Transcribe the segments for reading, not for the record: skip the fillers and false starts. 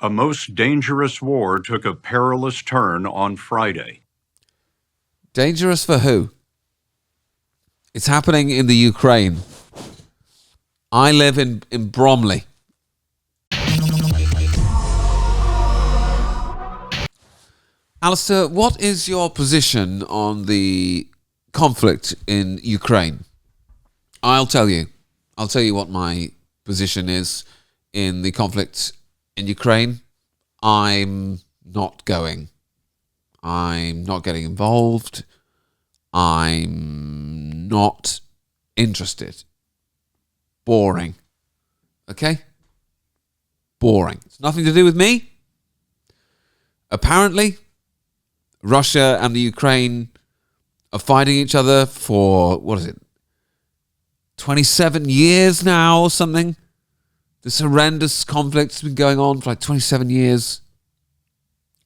A most dangerous war took a perilous turn on Friday. Dangerous for who? It's happening in the Ukraine. I live in Bromley. Alistair, what is your position on the conflict in Ukraine? I'll tell you. I'll tell you what my position is in the conflict in Ukraine. I'm not going. I'm not getting involved. I'm not interested. Boring. Okay? Boring. It's nothing to do with me. Apparently, Russia and the Ukraine are fighting each other for, 27 years now or something? This horrendous conflict's been going on for like 27 years.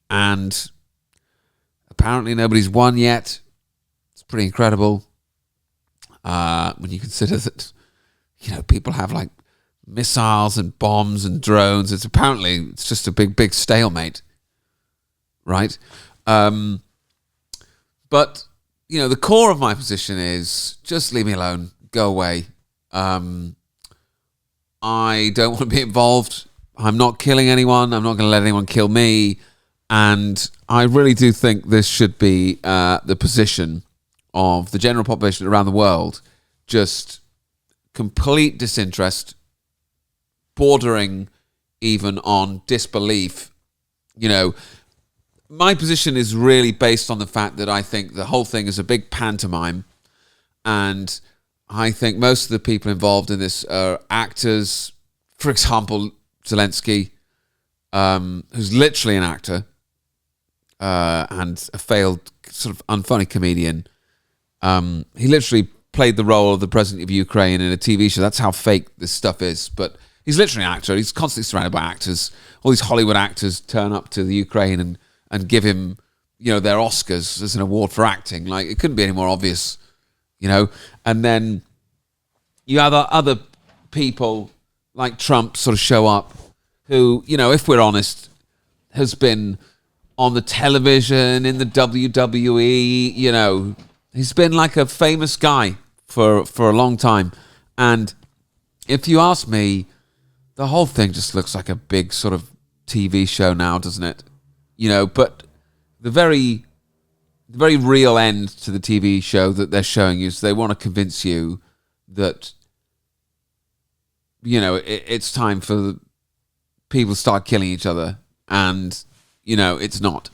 And apparently nobody's won yet. It's pretty incredible. When you consider that, people have like missiles and bombs and drones. It's just a big stalemate. Right? But, the core of my position is just leave me alone. Go away. I don't want to be involved. I'm not killing anyone. I'm not going to let anyone kill me. And I really do think this should be the position of the general population around the world. Just complete disinterest, bordering even on disbelief. My position is really based on the fact that I think the whole thing is a big pantomime. And I think most of the people involved in this are actors. For example, Zelensky, who's literally an actor and a failed sort of unfunny comedian. He literally played the role of the president of Ukraine in a TV show. That's how fake this stuff is. But he's literally an actor. He's constantly surrounded by actors. All these Hollywood actors turn up to the Ukraine and give him, their Oscars as an award for acting. Like, it couldn't be any more obvious, And then you have other people like Trump sort of show up who, if we're honest, has been on the television, in the WWE, he's been like a famous guy for a long time. And if you ask me, the whole thing just looks like a big sort of TV show now, doesn't it? But the very real end to the TV show that they're showing you is they want to convince you that, it's time for people to start killing each other. And, it's not.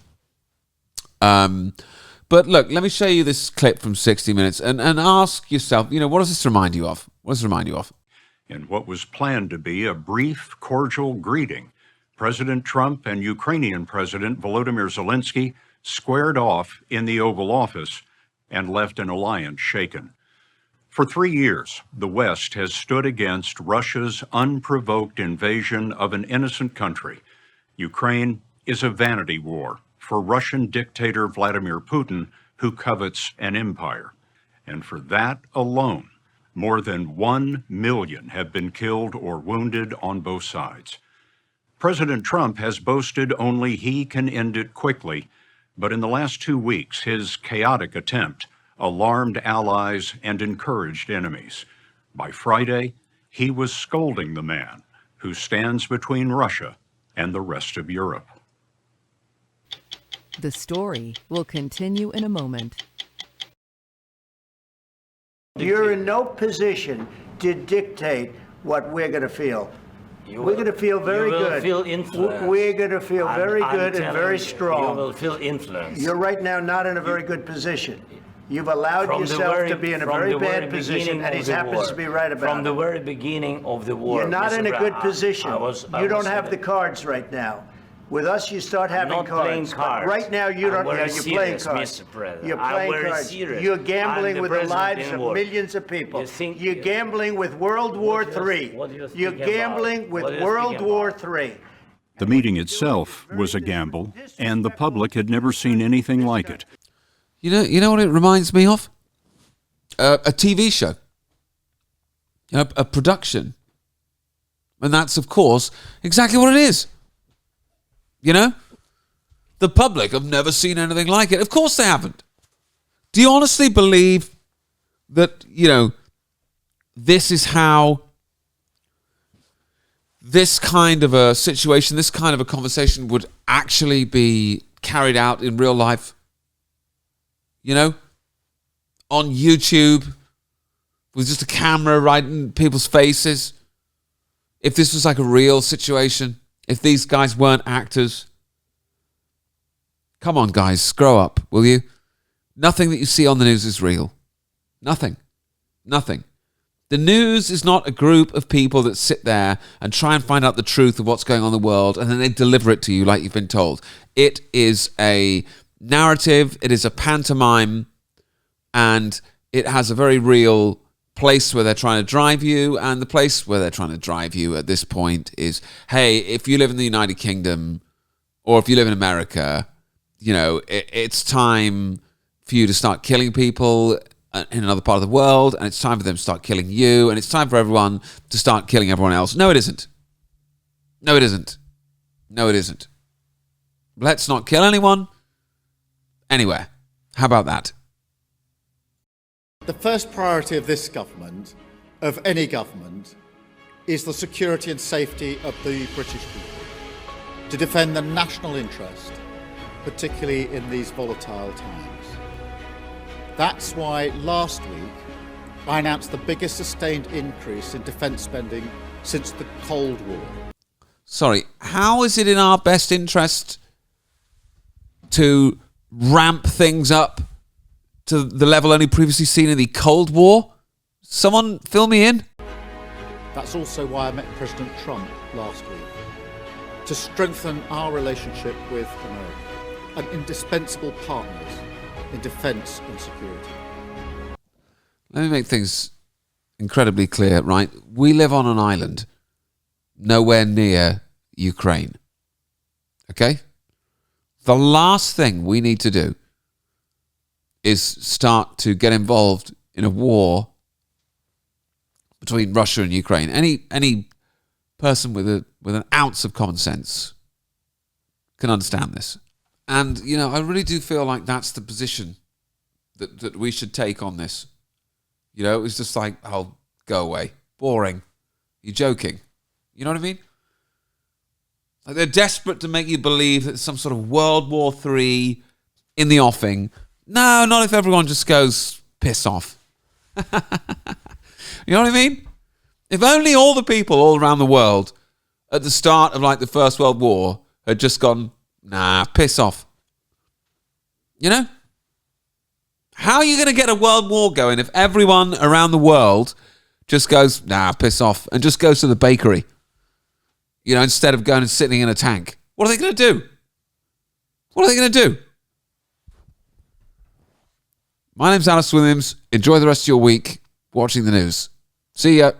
But look, let me show you this clip from 60 Minutes and ask yourself, what does this remind you of? What does it remind you of? In what was planned to be a brief, cordial greeting, President Trump and Ukrainian President Volodymyr Zelensky squared off in the Oval Office and left an alliance shaken. For 3 years, the West has stood against Russia's unprovoked invasion of an innocent country. Ukraine is a vanity war for Russian dictator Vladimir Putin, who covets an empire. And for that alone, more than 1 million have been killed or wounded on both sides. President Trump has boasted only he can end it quickly, but in the last 2 weeks, his chaotic attempt alarmed allies and encouraged enemies. By Friday, he was scolding the man who stands between Russia and the rest of Europe. The story will continue in a moment. You're in no position to dictate what we're going to feel. We're going to feel very good. Feel influence. We're going to feel very good and very strong. You will feel influence. You're right now not in a very good position. You've allowed yourself to be in a very bad position, and he happens to be right about it. From the very beginning of the war, you're not in a good position. You don't have the cards right now. With us, you start having cards. But right now, you don't. You're playing cards. You're playing cards. You're gambling with the lives of millions of people. You're gambling with World War III. You're gambling with World War III. The meeting itself was a gamble, and the public had never seen anything like it. You know what it reminds me of? A TV show. A production. And that's, of course, exactly what it is. You know? The public have never seen anything like it. Of course they haven't. Do you honestly believe that, this is how this kind of a situation, this kind of a conversation would actually be carried out in real life? On YouTube, with just a camera right in people's faces. If this was like a real situation, if these guys weren't actors. Come on, guys, grow up, will you? Nothing that you see on the news is real. Nothing. The news is not a group of people that sit there and try and find out the truth of what's going on in the world, and then they deliver it to you like you've been told. It is a narrative, it is a pantomime, and it has a very real place where they're trying to drive you, and the place where they're trying to drive you at this point is, hey, if you live in the United Kingdom, or if you live in America, it's time for you to start killing people in another part of the world, and it's time for them to start killing you, and it's time for everyone to start killing everyone else. No, it isn't. No, it isn't. No, it isn't. Let's not kill anyone anywhere. How about that? The first priority of this government, of any government, is the security and safety of the British people, to defend the national interest, particularly in these volatile times. That's why last week I announced the biggest sustained increase in defence spending since the Cold War. Sorry, how is it in our best interest to ramp things up to the level only previously seen in the Cold War? Someone fill me in. That's also why I met President Trump last week, to strengthen our relationship with America, and indispensable partners in defence and security. Let me make things incredibly clear, right? We live on an island nowhere near Ukraine. Okay? The last thing we need to do is start to get involved in a war between Russia and Ukraine. Any person with an ounce of common sense can understand this. And, I really do feel like that's the position that we should take on this. It was just like, oh, go away. Boring. You're joking. You know what I mean? Like they're desperate to make you believe that there's some sort of World War III in the offing. No, not if everyone just goes, piss off. You know what I mean? If only all the people all around the world at the start of like the First World War had just gone, nah, piss off. How are you going to get a world war going if everyone around the world just goes, nah, piss off, and just goes to the bakery, instead of going and sitting in a tank? What are they going to do? What are they going to do? My name's Alice Williams. Enjoy the rest of your week watching the news. See ya.